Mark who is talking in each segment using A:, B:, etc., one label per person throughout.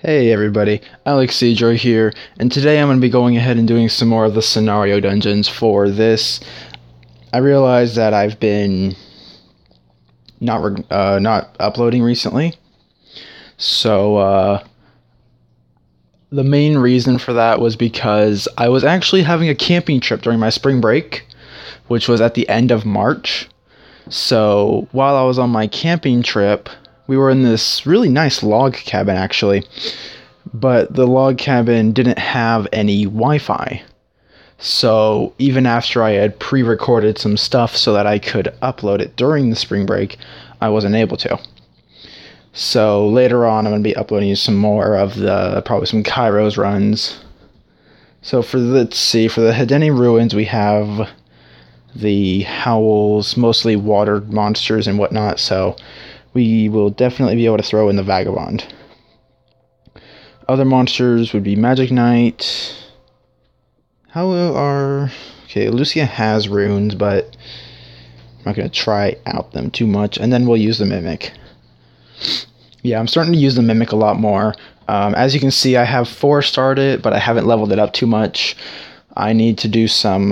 A: Hey everybody, Alex Seajoy here, and today I'm going to be going ahead and doing some more of the scenario dungeons for this. I realized that I've been not uploading recently, so the main reason for that was because I was actually having a camping trip during my spring break, which was at the end of March. So while I was on my camping trip, we were in this really nice log cabin actually, but the log cabin didn't have any Wi-Fi. So even after I had pre-recorded some stuff so that I could upload it during the spring break, I wasn't able to. So later on, I'm going to be uploading some more of probably some Kairos runs. So for the Hedeni Ruins, we have the Howls, mostly water monsters and whatnot, so we will definitely be able to throw in the Vagabond. Other monsters would be Magic Knight. Lucia has runes, but I'm not going to try out them too much, and then we'll use the Mimic. Yeah, I'm starting to use the Mimic a lot more. As you can see, I have 4 started, but I haven't leveled it up too much. I need to do some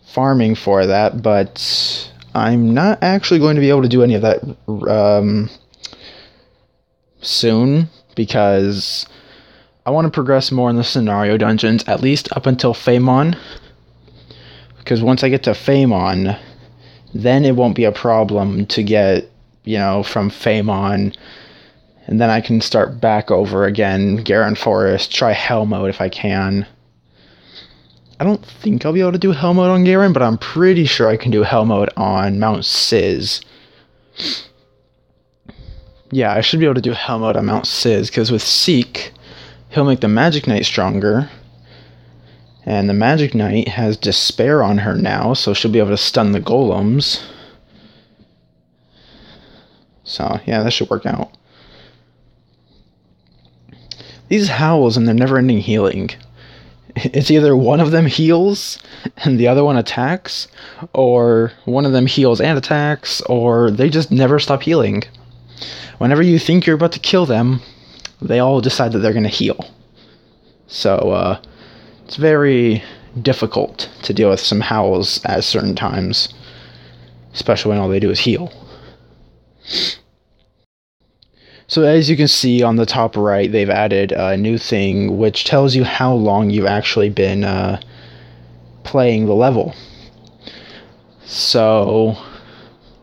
A: farming for that, but I'm not actually going to be able to do any of that soon, because I want to progress more in the scenario dungeons, at least up until Phaemon. Because once I get to Phaemon, then it won't be a problem to get, from Phaemon, and then I can start back over again, Garon Forest, try Hell Mode if I can. I don't think I'll be able to do Hell Mode on Garon, but I'm pretty sure I can do Hell Mode on Mount Sis. Yeah, I should be able to do Hell Mode on Mount Sis, because with Seek, he'll make the Magic Knight stronger. And the Magic Knight has Despair on her now, so she'll be able to stun the golems. So, yeah, that should work out. These Howls and their never-ending healing. It's either one of them heals and the other one attacks, or one of them heals and attacks, or they just never stop healing. Whenever you think you're about to kill them, they all decide that they're going to heal. So, it's very difficult to deal with some Howls at certain times, especially when all they do is heal. So as you can see on the top right, they've added a new thing which tells you how long you've actually been playing the level. So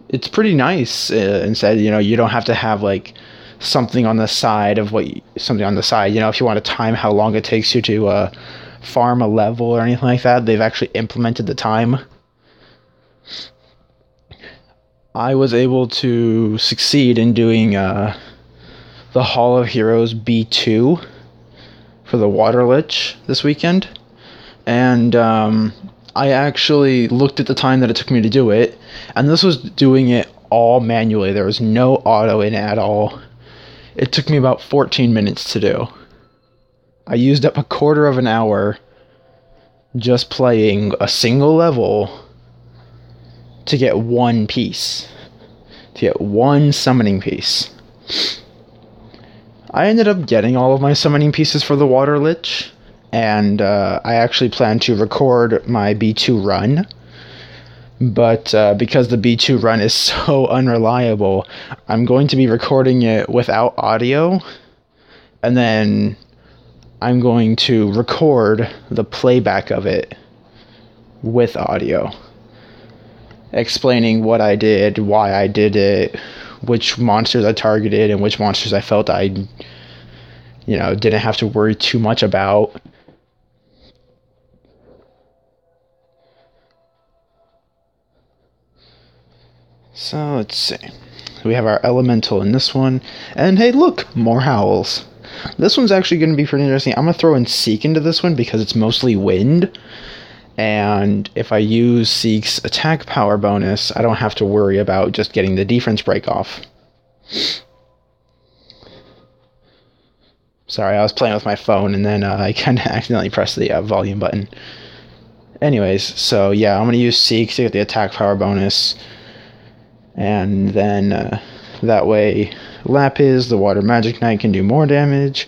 A: it's pretty nice. Instead, you don't have to have like something on the side of something on the side. If you want to time how long it takes you to farm a level or anything like that, they've actually implemented the time. I was able to succeed in doing the Hall of Heroes B2 for the Water Lich this weekend, and I actually looked at the time that it took me to do it, and this was doing it all manually. There was no auto in at all. It took me about 14 minutes to do. I used up a quarter of an hour just playing a single level to get one piece, to get one summoning piece. I ended up getting all of my summoning pieces for the Water Lich, and I actually plan to record my B2 run, but because the B2 run is so unreliable, I'm going to be recording it without audio, and then I'm going to record the playback of it with audio, explaining what I did, why I did it, which monsters I targeted, and which monsters I felt I, didn't have to worry too much about. So, let's see. We have our Elemental in this one. And hey, look! More Howls. This one's actually going to be pretty interesting. I'm going to throw in Seek into this one because it's mostly wind. And if I use Seek's attack power bonus, I don't have to worry about just getting the defense break off. Sorry, I was playing with my phone and then I kind of accidentally pressed the volume button. Anyways, so yeah, I'm going to use Seek to get the attack power bonus. And then That way, Lapis, the Water Magic Knight, can do more damage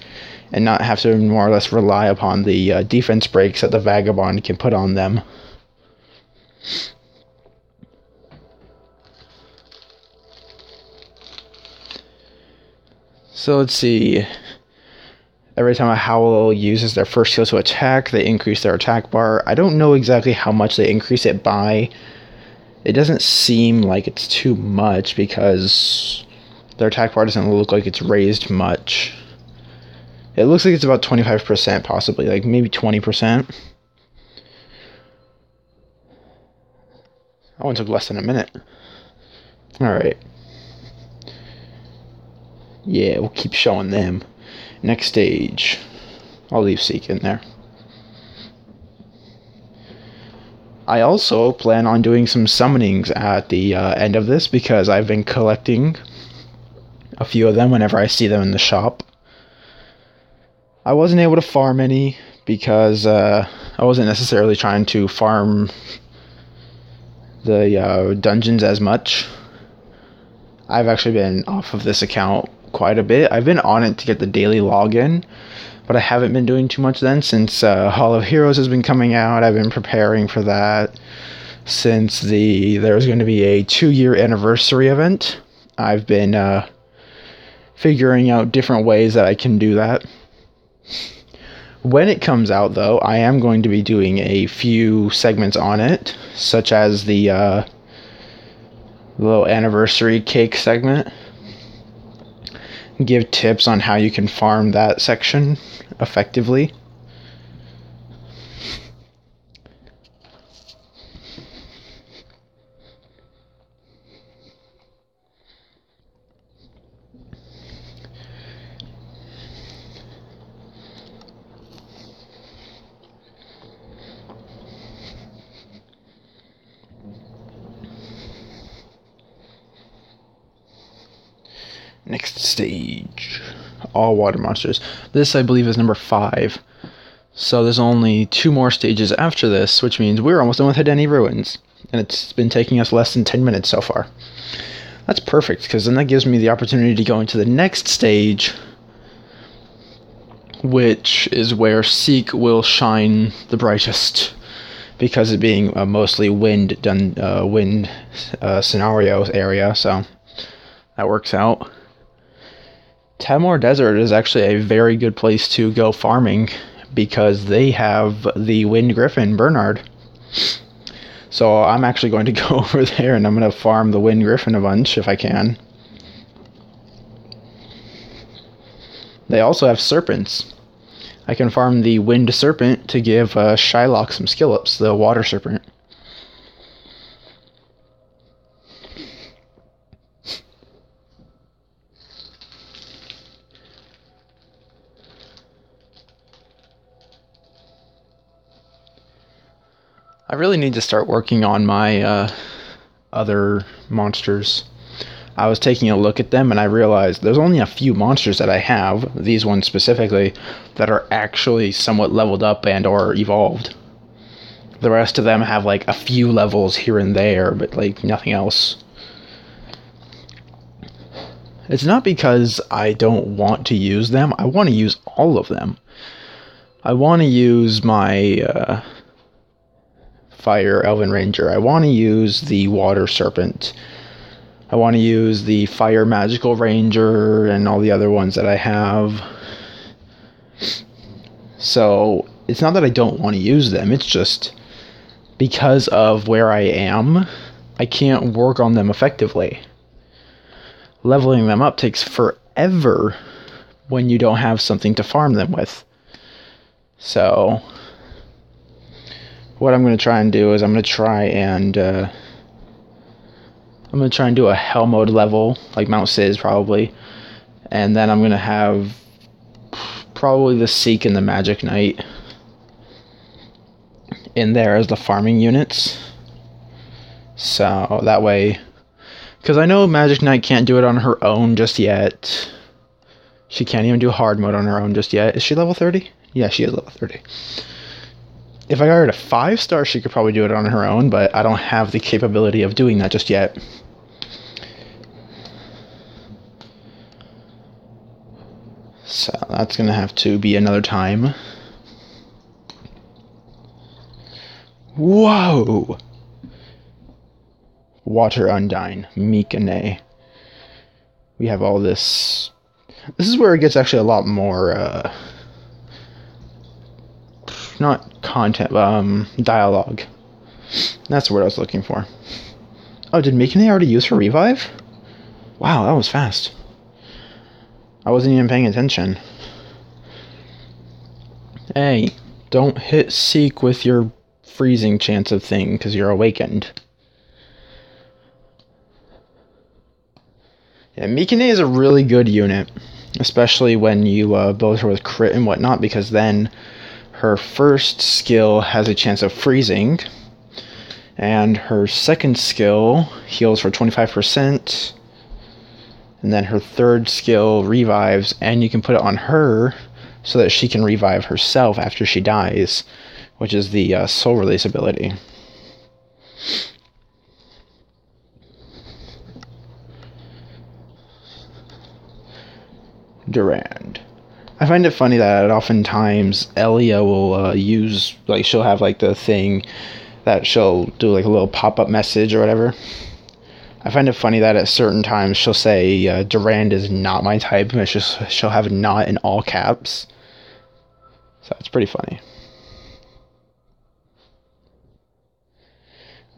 A: and not have to more or less rely upon the defense breaks that the Vagabond can put on them. So let's see. Every time a Howl uses their first skill to attack, they increase their attack bar. I don't know exactly how much they increase it by. It doesn't seem like it's too much because their attack bar doesn't look like it's raised much. It looks like it's about 25%, possibly, like maybe 20%. That one took less than a minute. Alright. Yeah, we'll keep showing them. Next stage. I'll leave Seek in there. I also plan on doing some summonings at the end of this because I've been collecting a few of them whenever I see them in the shop. I wasn't able to farm any because I wasn't necessarily trying to farm the dungeons as much. I've actually been off of this account quite a bit. I've been on it to get the daily login, but I haven't been doing too much then since Hall of Heroes has been coming out. I've been preparing for that since there's going to be a 2-year anniversary event. I've been figuring out different ways that I can do that. When it comes out, though, I am going to be doing a few segments on it, such as the little anniversary cake segment. Give tips on how you can farm that section effectively. Next stage. All water monsters. This, I believe, is number 5. So there's only 2 more stages after this, which means we're almost done with Hedeni Ruins. And it's been taking us less than 10 minutes so far. That's perfect, because then that gives me the opportunity to go into the next stage, which is where Seek will shine the brightest, because it being a mostly wind scenario area, so that works out. Tamor Desert is actually a very good place to go farming because they have the Wind Griffin, Bernard. So I'm actually going to go over there and I'm going to farm the Wind Griffin a bunch if I can. They also have serpents. I can farm the Wind Serpent to give Shylock some skill ups, the Water Serpent. I really need to start working on my other monsters. I was taking a look at them and I realized there's only a few monsters that I have, these ones specifically, that are actually somewhat leveled up and or evolved. The rest of them have like a few levels here and there, but like nothing else. It's not because I don't want to use them. I want to use all of them. I want to use my Fire Elven Ranger. I want to use the Water Serpent. I want to use the Fire Magical Ranger and all the other ones that I have. So it's not that I don't want to use them. It's just because of where I am, I can't work on them effectively. Leveling them up takes forever when you don't have something to farm them with. So what I'm going to try and do is I'm going to try and do a Hell Mode level, like Mount Sis probably. And then I'm going to have probably the Seek and the Magic Knight in there as the farming units. So that way, because I know Magic Knight can't do it on her own just yet. She can't even do hard mode on her own just yet. Is she level 30? Yeah, she is level 30. If I got her to 5-star, she could probably do it on her own, but I don't have the capability of doing that just yet. So that's going to have to be another time. Whoa! Water Undyne, Mikane. We have all this. This is where it gets actually a lot more, not content, dialogue. That's the word I was looking for. Oh, did Mikane already use her revive? Wow, that was fast. I wasn't even paying attention. Hey, don't hit Seek with your freezing chance of thing, because you're awakened. Yeah, Mikane is a really good unit, especially when you build her with crit and whatnot, because then her first skill has a chance of freezing, and her second skill heals for 25%, and then her third skill revives, and you can put it on her so that she can revive herself after she dies, which is the soul release ability. Durand. I find it funny that oftentimes Elia will use, like, she'll have like the thing that she'll do like a little pop-up message or whatever. I find it funny that at certain times she'll say Durand is not my type, and it's just she'll have not in all caps. So it's pretty funny.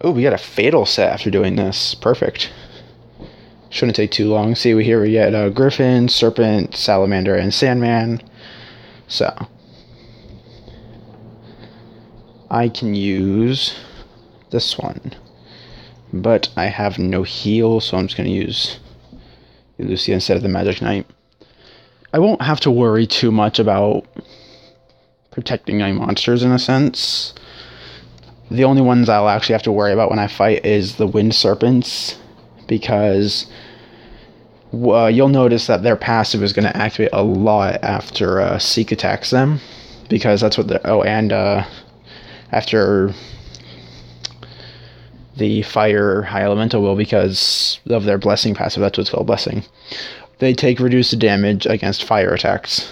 A: Oh, we got a fatal set after doing this. Perfect. Shouldn't take too long. See, here we get Griffin, Serpent, Salamander, and Sandman. So I can use this one, but I have no heal, so I'm just going to use Lucia instead of the Magic Knight. I won't have to worry too much about protecting my monsters in a sense. The only ones I'll actually have to worry about when I fight is the Wind Serpents, because you'll notice that their passive is going to activate a lot after Seek attacks them, because that's what they're... Oh, and after the Fire High Elemental will, because of their Blessing passive. That's what's called Blessing. They take reduced damage against fire attacks.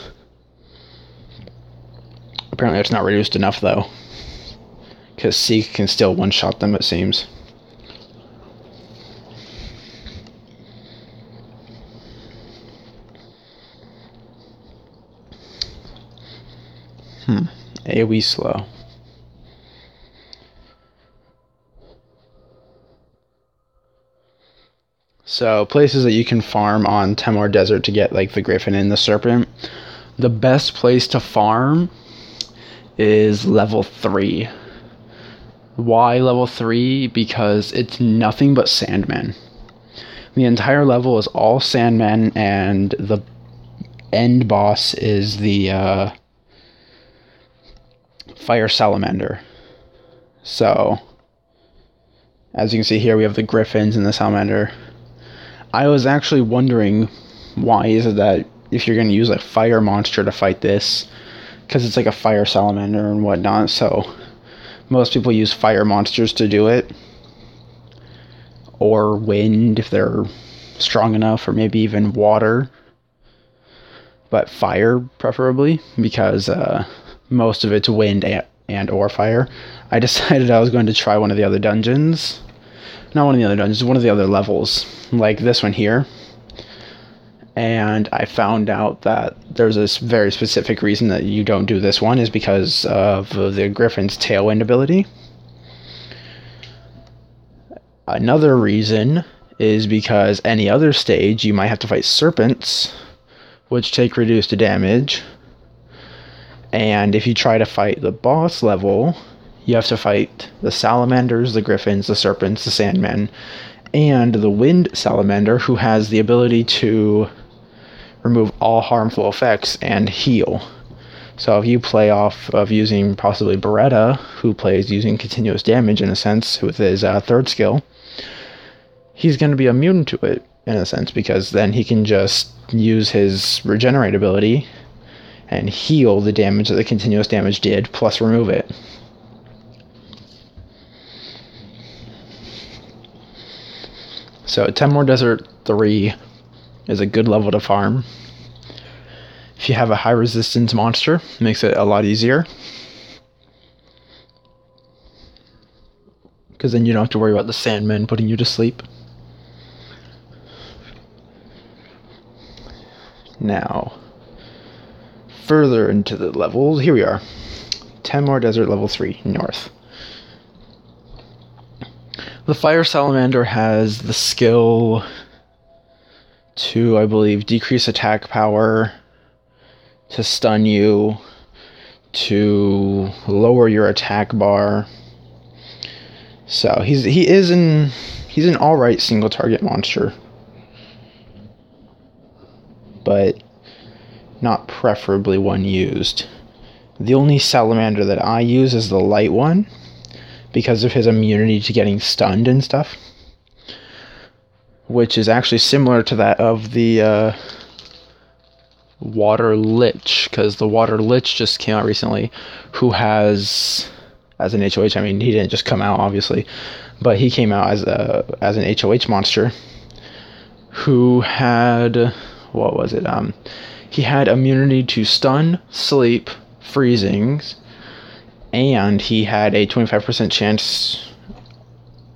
A: Apparently it's not reduced enough, though, because Seek can still one-shot them, it seems. AoE slow. So, places that you can farm on Temor Desert to get, like, the Griffin and the Serpent. The best place to farm is level 3. Why level 3? Because it's nothing but Sandmen. The entire level is all Sandmen, and the end boss is the Fire Salamander. So, as you can see here, we have the Griffins and the Salamander. I was actually wondering, why is it that if you're going to use a fire monster to fight this, because it's like a fire salamander and whatnot, so most people use fire monsters to do it, or wind if they're strong enough, or maybe even water, but fire preferably, because most of it's wind and or fire. I decided I was going to try one of the other dungeons. Not one of the other dungeons, one of the other levels, like this one here. And I found out that there's this very specific reason that you don't do this one, is because of the Griffin's Tailwind ability. Another reason is because any other stage you might have to fight serpents, which take reduced damage. And if you try to fight the boss level, you have to fight the salamanders, the griffins, the serpents, the sandmen, and the wind salamander, who has the ability to remove all harmful effects and heal. So if you play off of using possibly Beretta, who plays using continuous damage in a sense with his third skill, he's going to be immune to it in a sense, because then he can just use his regenerate ability and heal the damage that the continuous damage did, plus remove it. So Temor Desert 3 is a good level to farm. If you have a high resistance monster, it makes it a lot easier. Because then you don't have to worry about the Sandmen putting you to sleep. Now, further into the levels, here we are. Tamor Desert level 3, north. The Fire Salamander has the skill to, I believe, decrease attack power, to stun you, to lower your attack bar. So he's an alright single target monster, but not preferably one used. The only salamander that I use is the light one, because of his immunity to getting stunned and stuff, which is actually similar to that of the Water Lich, because the Water Lich just came out recently, who has, as an HOH, I mean, he didn't just come out, obviously, but he came out as an HOH monster, who had, what was it, he had immunity to stun, sleep, freezings, and he had a 25% chance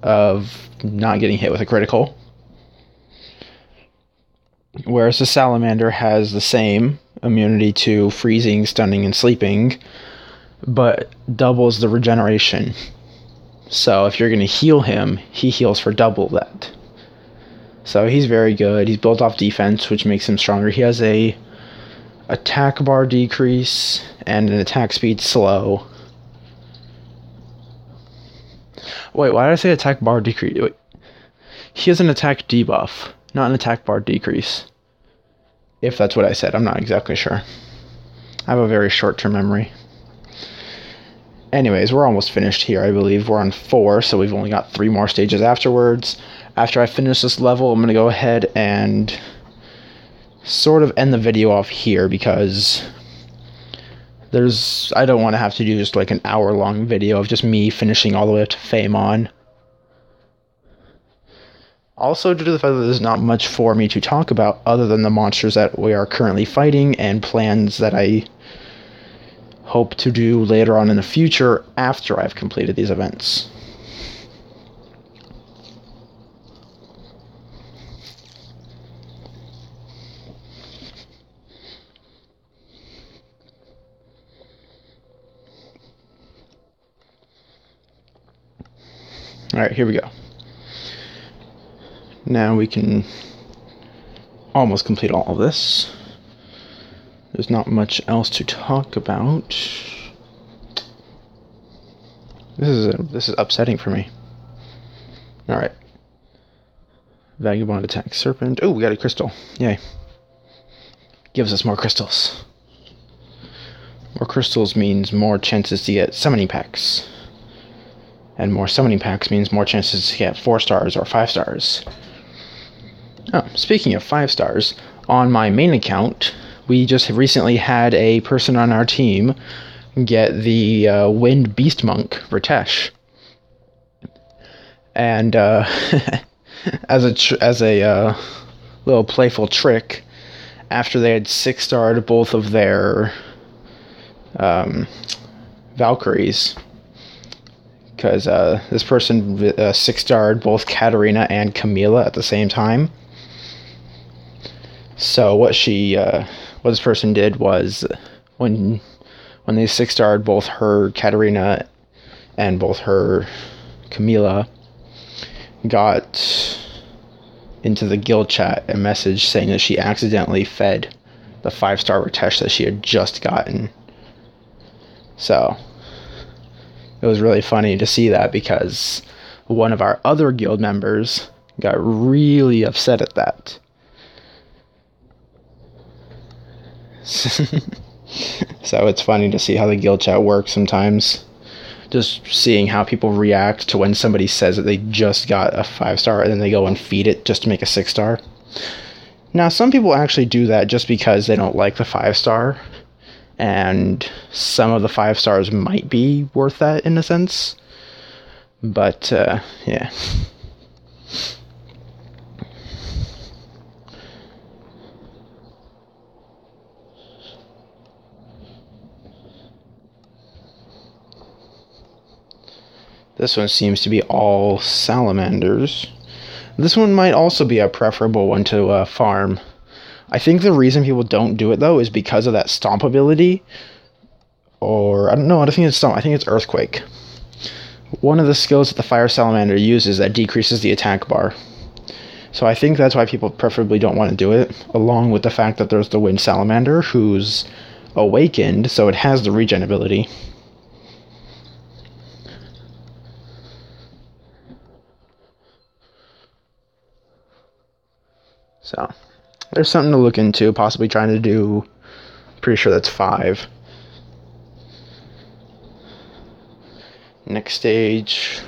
A: of not getting hit with a critical. Whereas the salamander has the same immunity to freezing, stunning, and sleeping, but doubles the regeneration. So if you're going to heal him, he heals for double that. So he's very good. He's built off defense, which makes him stronger. He has a attack bar decrease and an attack speed slow. Wait, why did I say attack bar decrease? Wait. He has an attack debuff, not an attack bar decrease. If that's what I said, I'm not exactly sure. I have a very short-term memory. Anyways, we're almost finished here, I believe. We're on 4, so we've only got 3 more stages afterwards. After I finish this level, I'm going to go ahead and sort of end the video off here, because I don't want to have to do just like an hour-long video of just me finishing all the way up to Phaemon. Also, due to the fact that there's not much for me to talk about other than the monsters that we are currently fighting and plans that I hope to do later on in the future after I've completed these events. Alright, here we go. Now we can almost complete all of this. There's not much else to talk about. This is upsetting for me. Alright. Vagabond attack serpent. Oh, we got a crystal. Yay. Gives us more crystals. More crystals means more chances to get summoning packs. And more summoning packs means more chances to get 4 stars or 5 stars. Oh, speaking of 5 stars, on my main account, we just recently had a person on our team get the Wind Beast Monk, Ritesh. And as a little playful trick, after they had 6-starred both of their Valkyries, because this person 6-starred both Katarina and Camilla at the same time. So what this person did was, when they 6-starred both her Katarina and both her Camilla, got into the guild chat a message saying that she accidentally fed the 5-star Ritesh that she had just gotten. So it was really funny to see that, because one of our other guild members got really upset at that. So it's funny to see how the guild chat works sometimes. Just seeing how people react to when somebody says that they just got a 5-star and then they go and feed it just to make a 6-star. Now, some people actually do that just because they don't like the 5-star, and some of the 5 stars might be worth that in a sense. But, yeah. This one seems to be all salamanders. This one might also be a preferable one to farm. I think the reason people don't do it, though, is because of that stomp ability. Or, I don't know, I don't think it's stomp, I think it's earthquake. One of the skills that the fire salamander uses that decreases the attack bar. So I think that's why people preferably don't want to do it, along with the fact that there's the wind salamander, who's awakened, so it has the regen ability. So, there's something to look into, possibly trying to do, pretty sure that's 5. Next stage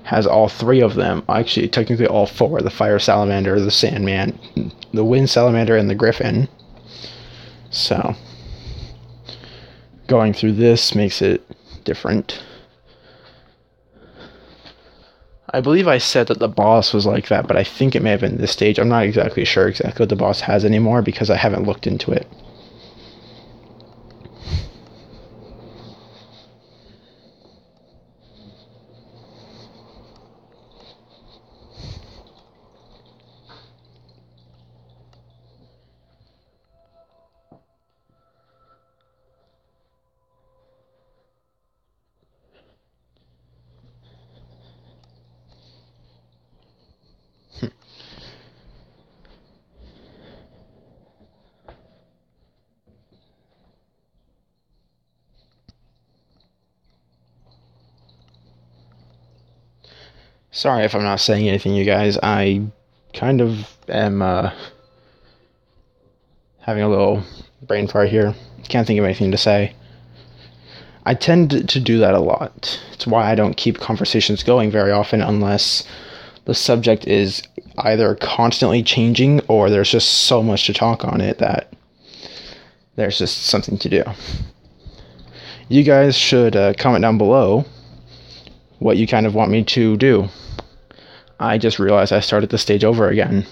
A: has all 3 of them, actually technically all 4, the fire salamander, the sandman, the wind salamander, and the griffin. So, going through this makes it different. I believe I said that the boss was like that, but I think it may have been this stage. I'm not exactly sure exactly what the boss has anymore because I haven't looked into it. Sorry if I'm not saying anything, you guys. I kind of am having a little brain fart here. Can't think of anything to say. I tend to do that a lot. It's why I don't keep conversations going very often unless the subject is either constantly changing or there's just so much to talk on it that there's just something to do. You guys should comment down below what you kind of want me to do. I just realized I started the stage over again.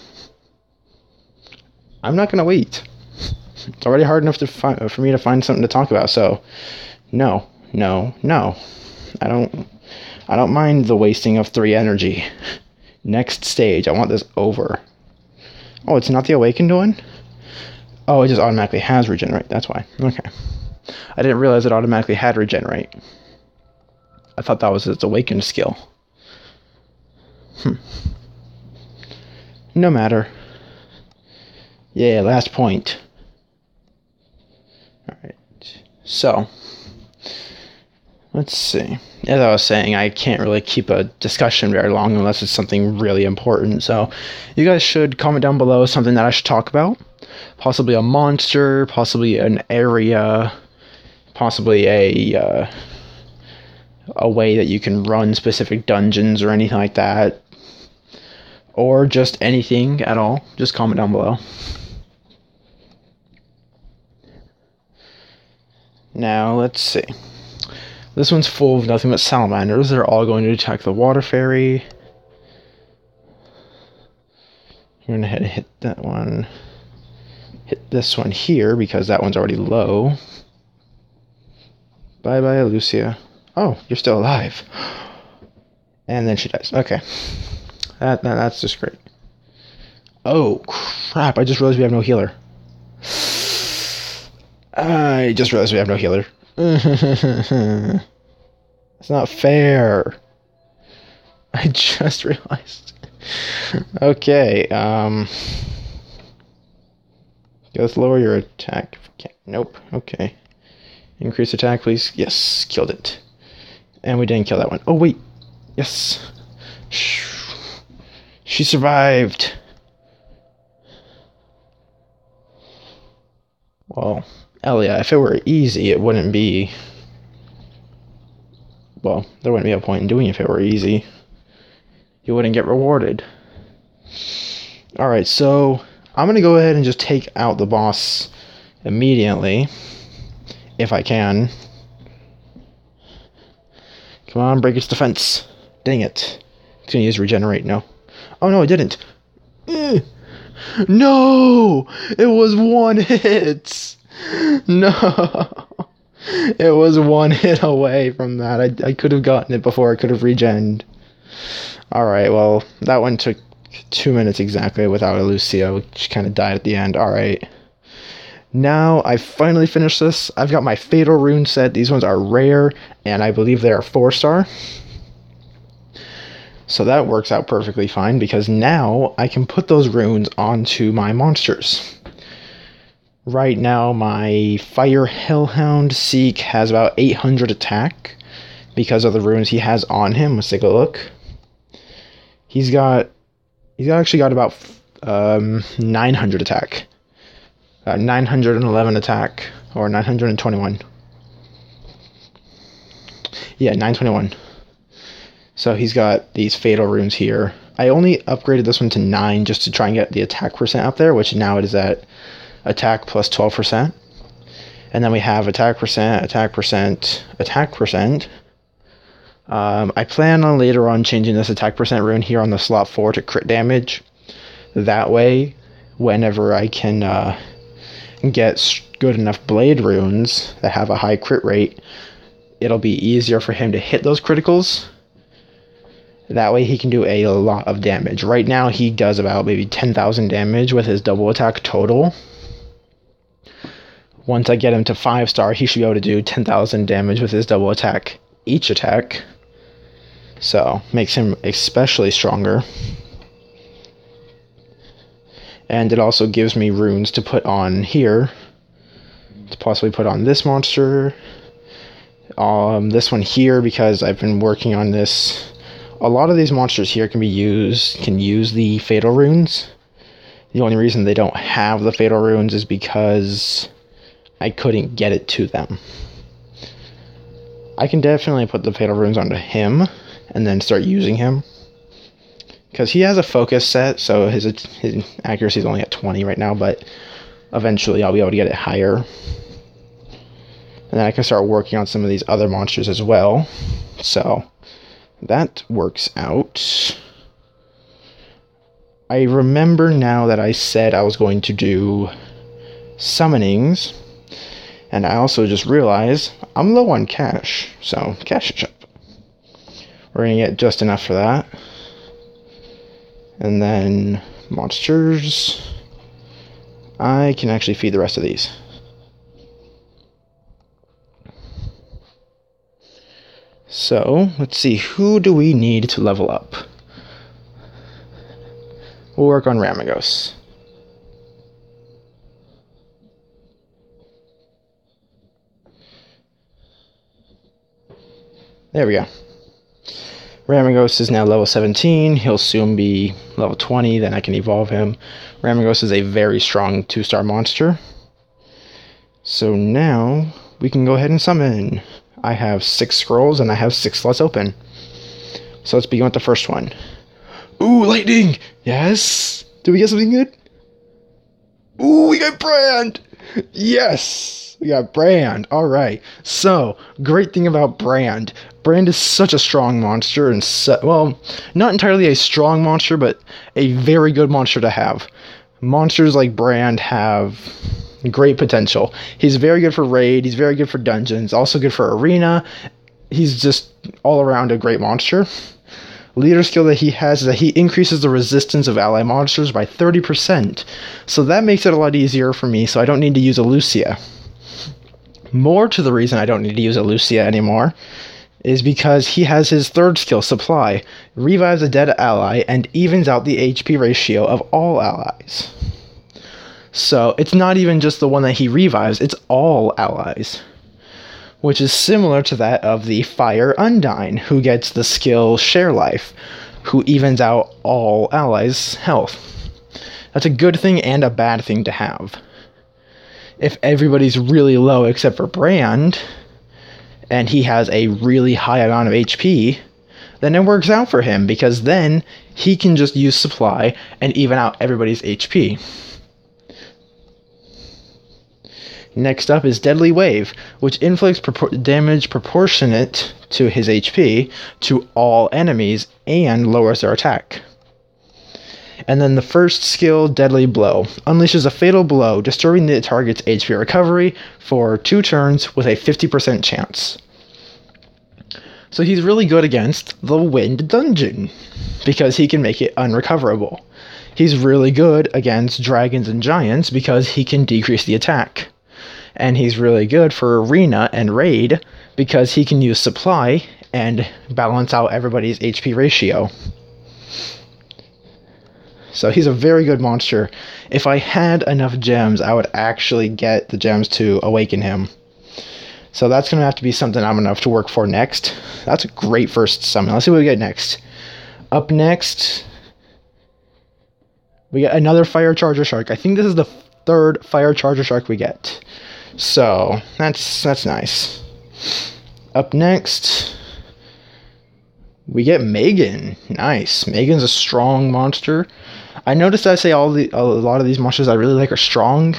A: I'm not going to wait. It's already hard enough for me to find something to talk about, so no. I don't mind the wasting of 3 energy. Next stage, I want this over. Oh, it's not the awakened one? Oh, it just automatically has regenerate, that's why. Okay. I didn't realize it automatically had regenerate. I thought that was its awakened skill. No matter. Yeah, last point. Alright. So, let's see. As I was saying, I can't really keep a discussion very long unless it's something really important. So, you guys should comment down below something that I should talk about. Possibly a monster, possibly an area, possibly a way that you can run specific dungeons or anything like that. Or just anything at all. Just comment down below. Now, let's see. This one's full of nothing but salamanders. They're all going to attack the water fairy. You're going to hit that one. Hit this one here because that one's already low. Bye-bye, Lucia. Oh, you're still alive. And then she dies. Okay. That's just great. Oh, crap. I just realized we have no healer. I just realized we have no healer. It's not fair. I just realized. Okay, let's lower your attack. Okay. Nope. Okay. Increase attack, please. Yes, killed it. And we didn't kill that one. Oh, wait. Yes. She survived. Well, Elia, if it were easy, it wouldn't be... Well, there wouldn't be a point in doing it if it were easy. You wouldn't get rewarded. Alright, so I'm going to go ahead and just take out the boss immediately. If I can. Come on, break its defense. Dang it. It's going to use regenerate, no. Oh no, it didn't. No! It was 1 hit! No! It was one hit away from that. I could have gotten it before I could have regened. Alright, well, that one took 2 minutes exactly without a Lucia, which kind of died at the end. Alright. Now, I finally finished this. I've got my Fatal Rune set. These ones are rare, and I believe they are 4-star. So that works out perfectly fine, because now I can put those runes onto my monsters. Right now, my Fire Hellhound Seek has about 800 attack, because of the runes he has on him. Let's take a look. He's actually got about 900 attack. 911 attack, or 921. Yeah, 921. So he's got these fatal runes here. I only upgraded this one to 9 just to try and get the attack percent up there, which now it is at attack plus 12%. And then we have attack percent, attack percent, attack percent. I plan on later on changing this attack percent rune here on the slot 4 to crit damage. That way, whenever I can get good enough blade runes that have a high crit rate, it'll be easier for him to hit those criticals. That way he can do a lot of damage. Right now he does about maybe 10,000 damage with his double attack total. Once I get him to 5-star, he should be able to do 10,000 damage with his double attack each attack. So, makes him especially stronger. And it also gives me runes to put on here. To possibly put on this monster. This one here, because I've been working on this. A lot of these monsters here can use the fatal runes. The only reason they don't have the fatal runes is because I couldn't get it to them. I can definitely put the fatal runes onto him and then start using him. Because he has a focus set, so his accuracy is only at 20 right now, but eventually I'll be able to get it higher. And then I can start working on some of these other monsters as well. So that works out. I remember now that I said I was going to do summonings, and I also just realized I'm low on cash, so cash is up. We're going to get just enough for that. And then monsters. I can actually feed the rest of these. So, let's see, who do we need to level up? We'll work on Ramagos. There we go. Ramagos is now level 17. He'll soon be level 20. Then I can evolve him. Ramagos is a very strong 2-star monster. So now we can go ahead and summon. I have 6 scrolls and I have 6 slots open. So let's begin with the first one. Ooh, lightning! Yes! Did we get something good? Ooh, we got Brand! Yes! We got Brand. Alright. So, great thing about Brand. Brand is such a strong monster, and well, not entirely a strong monster, but a very good monster to have. Monsters like Brand have great potential. He's very good for raid, he's very good for dungeons, also good for arena. He's just all around a great monster. Leader skill that he has is that he increases the resistance of ally monsters by 30%. So that makes it a lot easier for me, so I don't need to use a Lucia. More to the reason I don't need to use a Lucia anymore is because he has his 3rd skill, Supply, revives a dead ally, and evens out the HP ratio of all allies. So it's not even just the one that he revives, it's all allies. Which is similar to that of the Fire Undyne, who gets the skill Share Life, who evens out all allies' health. That's a good thing and a bad thing to have. If everybody's really low except for Brand, and he has a really high amount of HP, then it works out for him, because then he can just use Supply and even out everybody's HP. Next up is Deadly Wave, which inflicts damage proportionate to his HP to all enemies and lowers their attack. And then the first skill, Deadly Blow, unleashes a fatal blow, disturbing the target's HP recovery for 2 turns with a 50% chance. So he's really good against the Wind Dungeon, because he can make it unrecoverable. He's really good against dragons and giants, because he can decrease the attack. And he's really good for arena and raid, because he can use supply and balance out everybody's HP ratio. So he's a very good monster. If I had enough gems, I would actually get the gems to awaken him. So that's going to have to be something I'm going to have to work for next. That's a great first summon. Let's see what we get next. Up next, we get another Fire Charger Shark. I think this is the 3rd Fire Charger Shark we get. So that's nice. Up next, we get Megan. Nice. Megan's a strong monster. I noticed I say a lot of these monsters I really like are strong,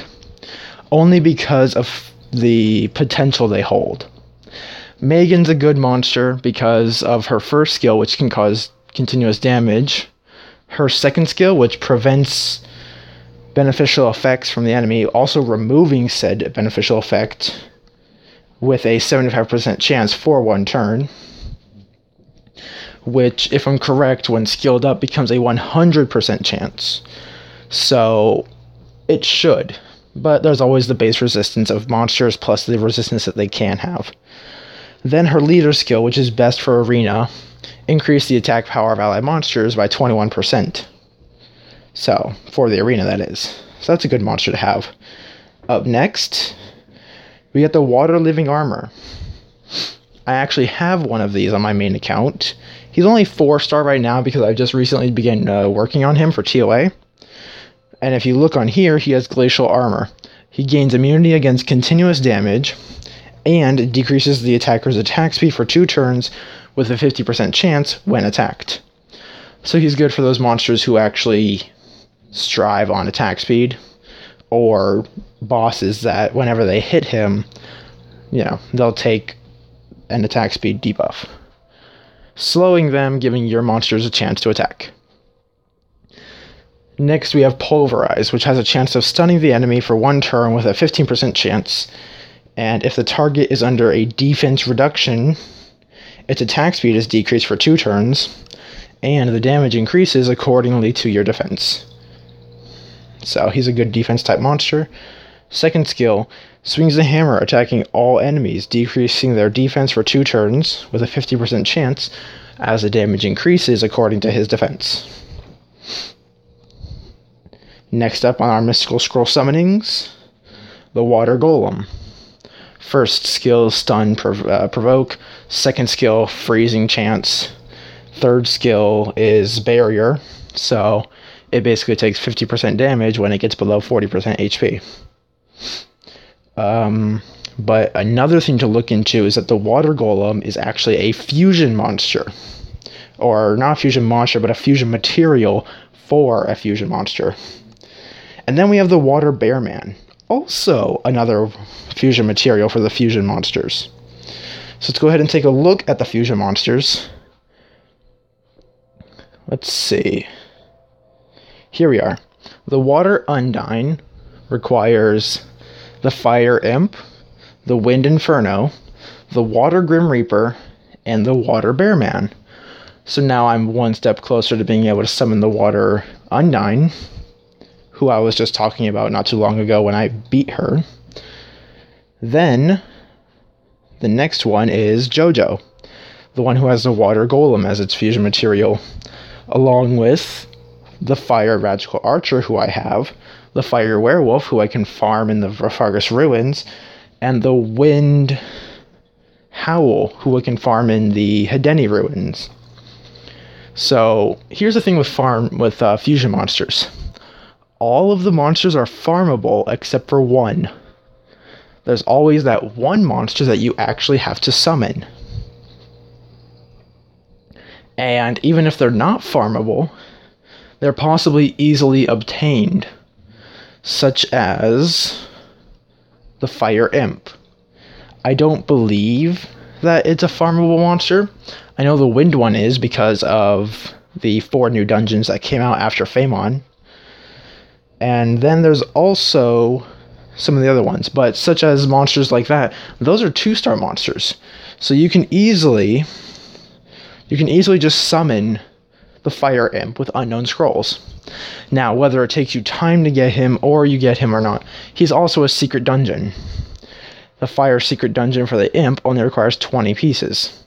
A: only because of the potential they hold. Megan's a good monster because of her first skill, which can cause continuous damage. Her second skill, which prevents beneficial effects from the enemy, also removing said beneficial effect with a 75% chance for 1 turn. Which, if I'm correct, when skilled up, becomes a 100% chance. So, it should. But there's always the base resistance of monsters, plus the resistance that they can have. Then her leader skill, which is best for arena, increase the attack power of allied monsters by 21%. So, for the arena, that is. So that's a good monster to have. Up next, we get the Water Living Armor. I actually have one of these on my main account. He's only 4-star right now because I've just recently begun working on him for TOA. And if you look on here, he has Glacial Armor. He gains immunity against continuous damage and decreases the attacker's attack speed for 2 turns with a 50% chance when attacked. So he's good for those monsters who actually strive on attack speed, or bosses that whenever they hit him, they'll take an attack speed debuff, slowing them, giving your monsters a chance to attack. Next, we have Pulverize, which has a chance of stunning the enemy for 1 turn with a 15% chance, and if the target is under a defense reduction, its attack speed is decreased for 2 turns, and the damage increases accordingly to your defense. So he's a good defense type monster. Second skill, swings the hammer, attacking all enemies, decreasing their defense for 2 turns with a 50% chance as the damage increases according to his defense. Next up on our Mystical Scroll summonings, the Water Golem. First skill, Stun, Provoke. Second skill, Freezing Chance. Third skill is Barrier, so it basically takes 50% damage when it gets below 40% HP. But another thing to look into is that the Water Golem is actually a fusion monster. Or not a fusion monster, but a fusion material for a fusion monster. And then we have the Water Bearman. Also another fusion material for the fusion monsters. So let's go ahead and take a look at the fusion monsters. Let's see. Here we are. The Water Undyne requires the Fire Imp, the Wind Inferno, the Water Grim Reaper, and the Water Bearman. So now I'm one step closer to being able to summon the Water Undyne, who I was just talking about not too long ago when I beat her. Then, the next one is Jojo, the one who has the Water Golem as its fusion material, along with the Fire Magical Archer, who I have, the Fire Werewolf, who I can farm in the Rafargus Ruins, and the Wind Howl, who I can farm in the Hedeni Ruins. So, here's the thing with fusion monsters. All of the monsters are farmable except for one. There's always that one monster that you actually have to summon. And even if they're not farmable, they're possibly easily obtained, such as the Fire Imp. I don't believe that it's a farmable monster. I know the Wind one is because of the 4 new dungeons that came out after Famon. And then there's also some of the other ones, but such as monsters like that, those are 2-star monsters. So you can easily just summon the Fire Imp with Unknown Scrolls. Now, whether it takes you time to get him or you get him or not, he's also a secret dungeon. The Fire Secret Dungeon for the Imp only requires 20 pieces.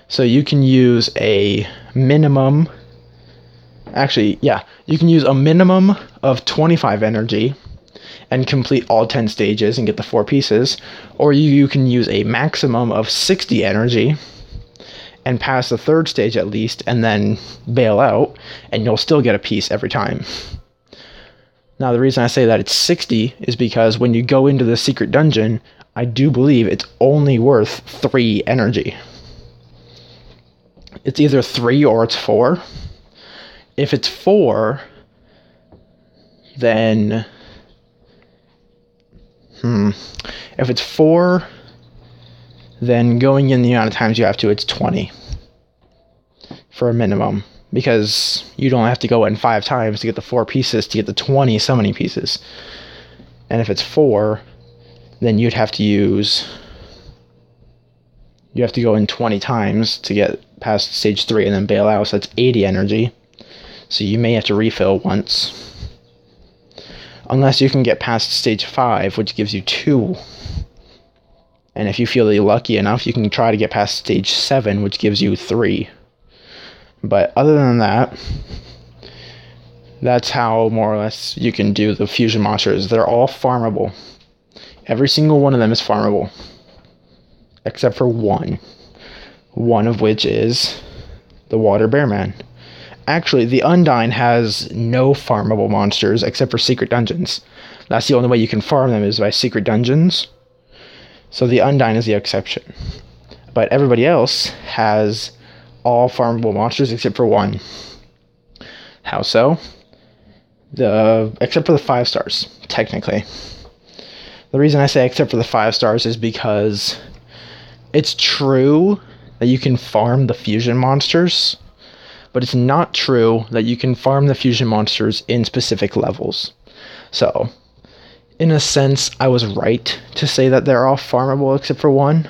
A: So you can use a minimum... Actually, yeah, you can use a minimum of 25 energy and complete all 10 stages and get the 4 pieces. Or you can use a maximum of 60 energy and pass the 3rd stage at least, and then bail out, and you'll still get a piece every time. Now, the reason I say that it's 60 is because when you go into the secret dungeon, I do believe it's only worth 3 energy. It's either 3 or it's 4. If it's 4, then... If it's 4... then going in the amount of times you have to, it's 20 for a minimum, because you don't have to go in 5 times to get the 4 pieces to get the 20 summoning pieces. And if it's 4, then you have to go in 20 times to get past stage 3 and then bail out, so that's 80 energy. So you may have to refill once, unless you can get past stage 5, which gives you 2. And if you feel you're lucky enough, you can try to get past stage 7, which gives you 3. But other than that, that's how more or less you can do the fusion monsters. They're all farmable. Every single one of them is farmable, except for one. One of which is the Water Bearman. Actually, the Undyne has no farmable monsters except for secret dungeons. That's the only way you can farm them, is by secret dungeons. So the Undyne is the exception. But everybody else has all farmable monsters except for one. How so? Except for the 5 stars, technically. The reason I say except for the 5 stars is because it's true that you can farm the fusion monsters, but it's not true that you can farm the fusion monsters in specific levels. So, in a sense, I was right to say that they're all farmable except for one.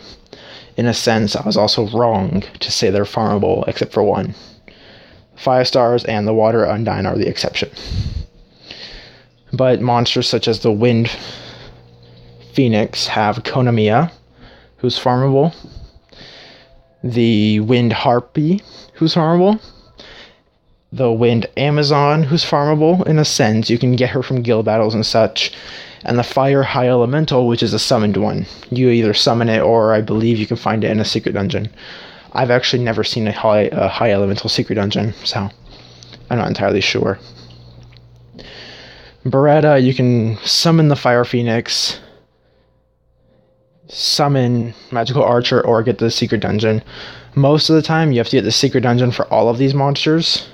A: In a sense, I was also wrong to say they're farmable except for one. 5 stars and the Water Undyne are the exception. But monsters such as the Wind Phoenix have Konamiya, who's farmable. The Wind Harpy, who's farmable. The Wind Amazon, who's farmable in a sense. You can get her from guild battles and such. And the Fire High Elemental, which is a summoned one. You either summon it, or I believe you can find it in a secret dungeon. I've actually never seen a high elemental secret dungeon, so I'm not entirely sure. Beretta, you can summon the Fire Phoenix, summon Magical Archer, or get the secret dungeon. Most of the time, you have to get the secret dungeon for all of these monsters.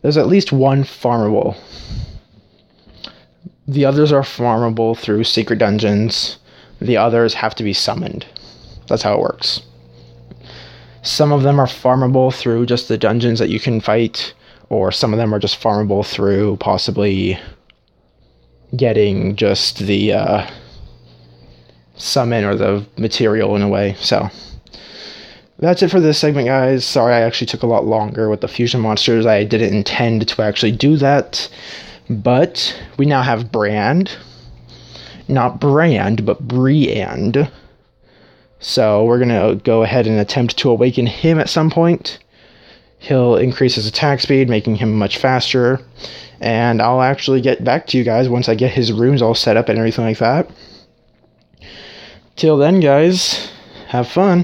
A: There's at least one farmable. The others are farmable through secret dungeons. The others have to be summoned. That's how it works. Some of them are farmable through just the dungeons that you can fight, or some of them are just farmable through possibly getting just the summon or the material in a way. So that's it for this segment, guys. Sorry I actually took a lot longer with the fusion monsters. I didn't intend to actually do that. But we now have Brand. Not Brand, but Briand. So we're going to go ahead and attempt to awaken him at some point. He'll increase his attack speed, making him much faster. And I'll actually get back to you guys once I get his rooms all set up and everything like that. Till then, guys, have fun.